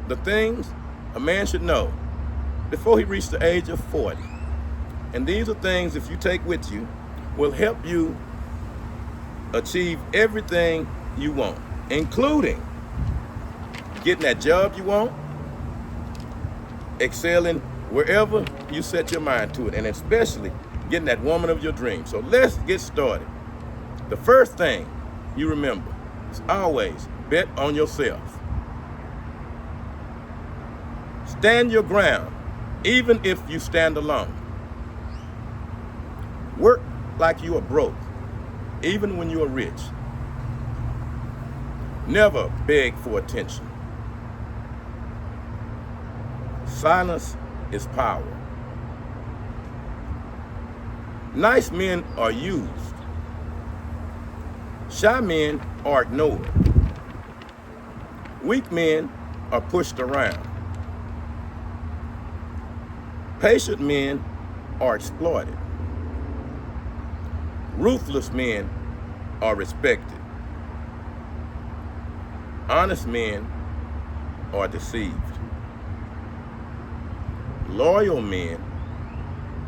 the things a man should know before he reaches the age of 40. And these are things, if you take with you, will help you achieve everything you want, including getting that job you want, excelling wherever you set your mind to it, and especially getting that woman of your dreams. So let's get started. The first thing you remember is always bet on yourself. Stand your ground, even if you stand alone. Work like you are broke, even when you are rich. Never beg for attention. Silence is power. Nice men are used. Shy men are ignored. Weak men are pushed around. Patient men are exploited. Ruthless men are respected. Honest men are deceived. Loyal men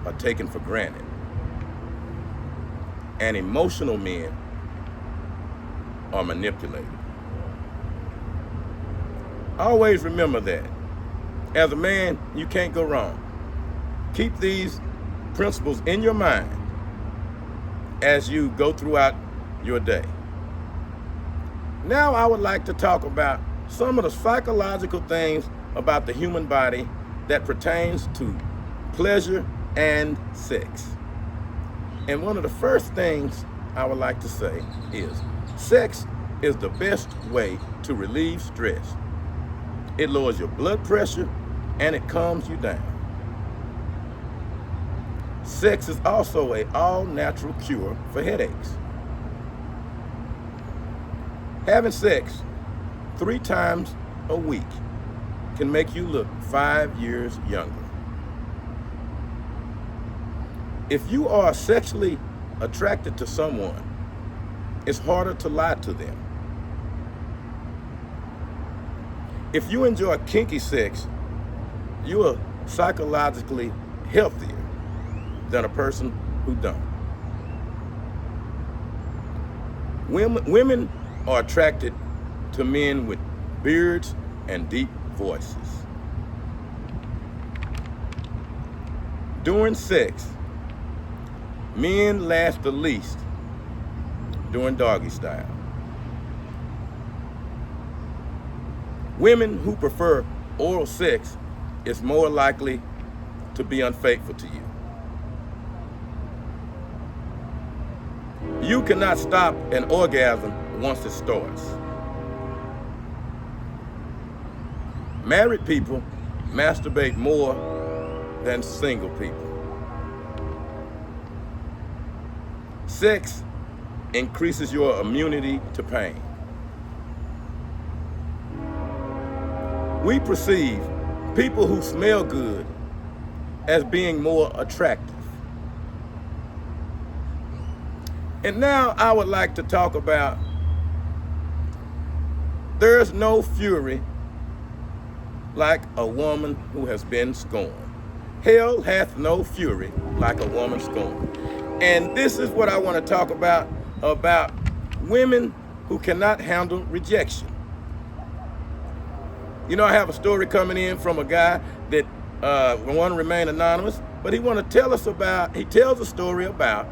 are taken for granted. And emotional men are manipulated. Always remember that. As a man, you can't go wrong. Keep these principles in your mind as you go throughout your day. Now I would like to talk about some of the psychological things about the human body that pertains to pleasure and sex. And one of the first things I would like to say is sex is the best way to relieve stress. It lowers your blood pressure and it calms you down. Sex is also an all-natural cure for headaches. Having sex 3 times a week can make you look 5 years younger. If you are sexually attracted to someone, it's harder to lie to them. If you enjoy kinky sex, you are psychologically healthier than a person who don't. Women are attracted to men with beards and deep voices. During sex, men laugh the least during doggy style. Women who prefer oral sex is more likely to be unfaithful to you. You cannot stop an orgasm once it starts. Married people masturbate more than single people. Sex increases your immunity to pain. We perceive people who smell good as being more attractive. And now I would like to talk about there's no fury like a woman who has been scorned. Hell hath no fury like a woman scorned. And this is what I want to talk about women who cannot handle rejection. You know, I have a story coming in from a guy that want to remain anonymous, but he tells a story about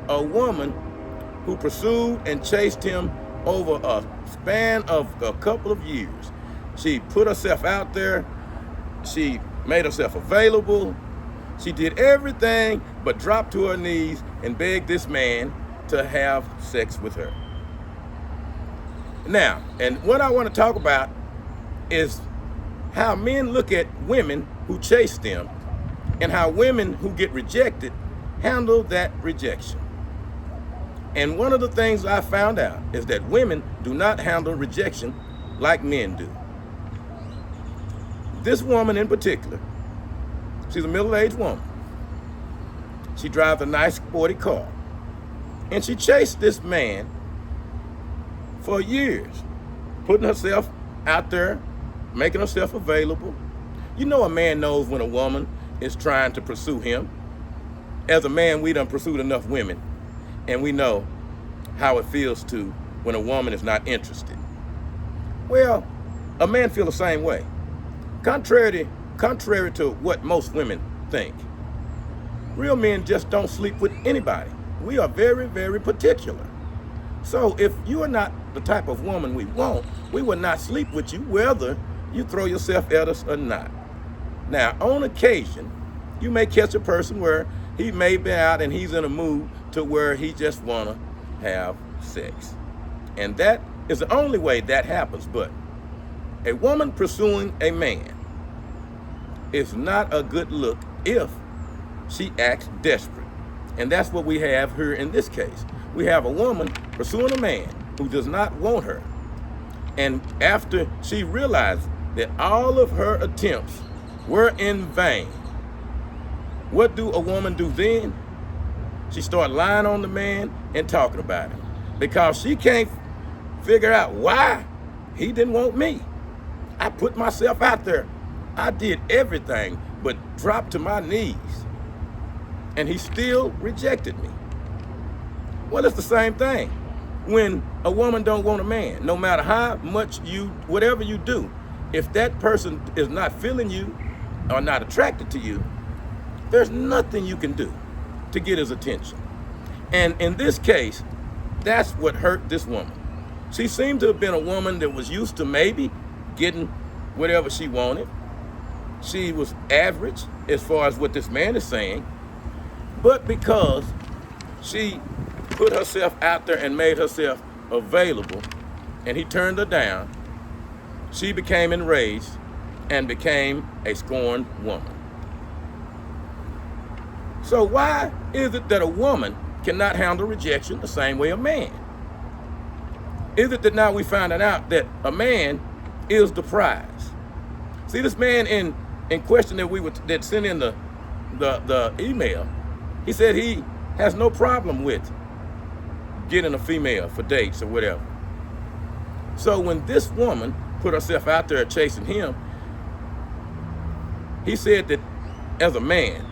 a woman who pursued and chased him over a span of a couple of years. She put herself out there. She made herself available. She did everything but drop to her knees and beg this man to have sex with her. Now, and what I want to talk about is how men look at women who chase them and how women who get rejected handle that rejection. And one of the things I found out is that women do not handle rejection like men do. This woman in particular, she's a middle-aged woman. She drives a nice sporty car. And she chased this man for years, putting herself out there making herself available. You know a man knows when a woman is trying to pursue him. As a man, we done pursued enough women, and we know how it feels to when a woman is not interested. Well, a man feels the same way. Contrary to what most women think, real men just don't sleep with anybody. We are very, very particular. So if you are not the type of woman we want, we will not sleep with you whether you throw yourself at us or not. Now, on occasion, you may catch a person where he may be out and he's in a mood to where he just want to have sex. And that is the only way that happens. But a woman pursuing a man is not a good look if she acts desperate. And that's what we have here in this case. We have a woman pursuing a man who does not want her. And after she realized that all of her attempts were in vain, what do a woman do then? She starts lying on the man and talking about him because she can't figure out why he didn't want me. I put myself out there. I did everything but drop to my knees, and he still rejected me. Well, it's the same thing. When a woman don't want a man, no matter how much whatever you do, if that person is not feeling you or not attracted to you, there's nothing you can do to get his attention. And in this case, that's what hurt this woman. She seemed to have been a woman that was used to maybe getting whatever she wanted. She was average as far as what this man is saying, but because she put herself out there and made herself available, and he turned her down, she became enraged and became a scorned woman. So why is it that a woman cannot handle rejection the same way a man? Is it that now we finding out that a man is the prize? See, this man in question that sent in the email, he said he has no problem with getting a female for dates or whatever. So when this woman put herself out there chasing him, he said that as a man,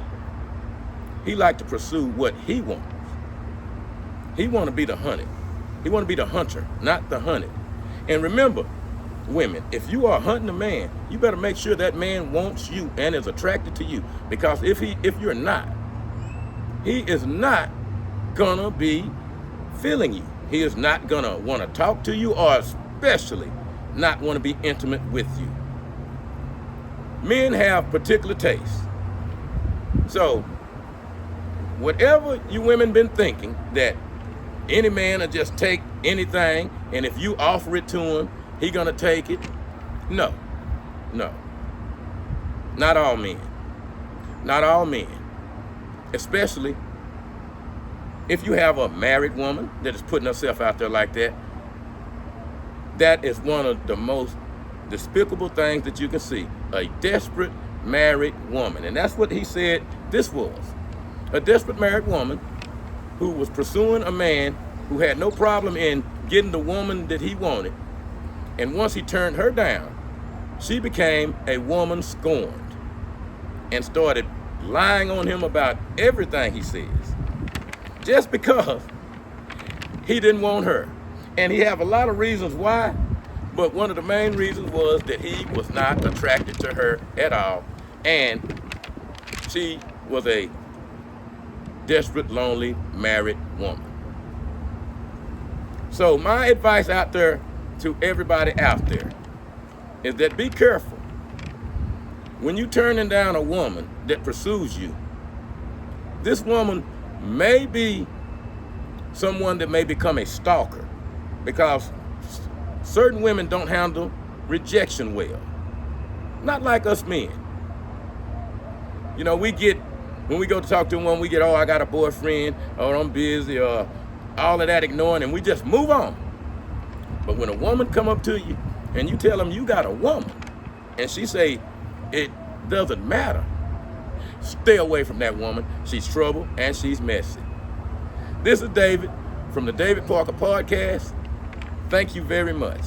he liked to pursue what he wants. He want to be the hunted. He want to be the hunter, not the hunted. And remember, women, if you are hunting a man, you better make sure that man wants you and is attracted to you. Because if you're not, he is not gonna be feeling you. He is not gonna want to talk to you, or especially not want to be intimate with you. Men have particular tastes. So whatever you women been thinking that any man will just take anything, and if you offer it to him, he gonna take it. No. Not all men. Not all men. Especially if you have a married woman that is putting herself out there like that. That is one of the most despicable things that you can see. A desperate married woman. And that's what he said this was. A desperate married woman who was pursuing a man who had no problem in getting the woman that he wanted. And once he turned her down, she became a woman scorned and started lying on him about everything he says, just because he didn't want her. And he have a lot of reasons why, but one of the main reasons was that he was not attracted to her at all, and she was a desperate, lonely, married woman. So my advice out there to everybody out there is that be careful. When you turning down a woman that pursues you, this woman may be someone that may become a stalker, because certain women don't handle rejection well. Not like us men. You know, when we go to talk to a woman, we get, oh, I got a boyfriend, or I'm busy, or all of that ignoring, and we just move on. But when a woman come up to you and you tell them you got a woman, and she say it doesn't matter, stay away from that woman. She's trouble and she's messy. This is David from the David Parker Podcast. Thank you very much.